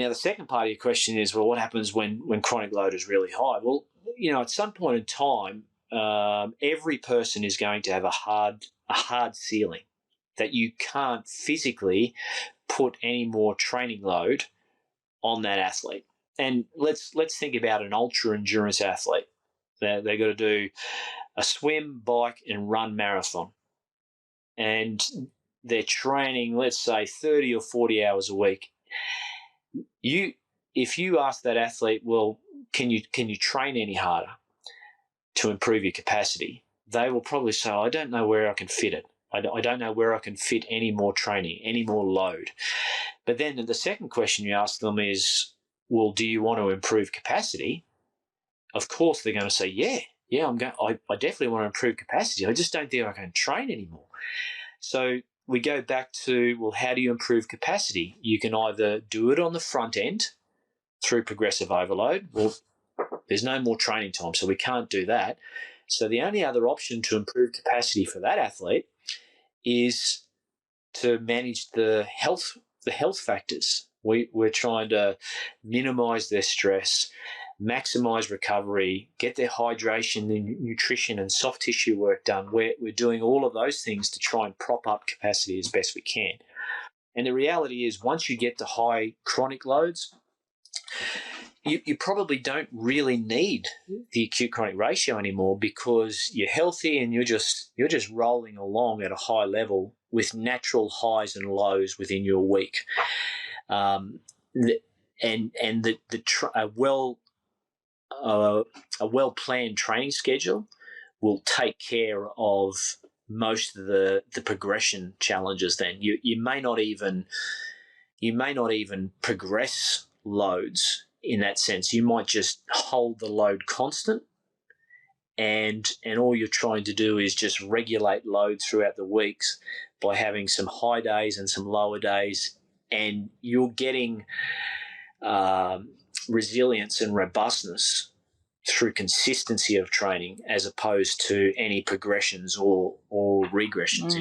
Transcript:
Now, the second part of your question is, well, what happens when chronic load is really high? Well, at some point in time, every person is going to have a hard ceiling that you can't physically put any more training load on that athlete. And let's think about an ultra endurance athlete. They've got to do a swim, bike, and run marathon, and they're training, let's say, 30 or 40 hours a week. If you ask that athlete, well, can you train any harder to improve your capacity? They will probably say, I don't know where I can fit it. I don't know where I can fit any more training, any more load. But then the second question you ask them is, well, do you want to improve capacity? Of course, they're going to say, yeah, I definitely want to improve capacity. I just don't think I can train anymore. So we go back to, well, how do you improve capacity? You can either do it on the front end through progressive overload. Well, there's no more training time, so we can't do that. So the only other option to improve capacity for that athlete is to manage the health factors. We're trying to minimize their stress, maximize recovery, get their hydration and nutrition and soft tissue work done. We're doing all of those things to try and prop up capacity as best we can. And the reality is, once you get to high chronic loads, you probably don't really need the acute chronic ratio anymore, because you're healthy and you're just rolling along at a high level with natural highs and lows within your week. A well-planned training schedule will take care of most of the progression challenges. Then you may not even progress loads in that sense. You might just hold the load constant, and all you're trying to do is just regulate load throughout the weeks by having some high days and some lower days, and you're getting resilience and robustness through consistency of training, as opposed to any progressions or regressions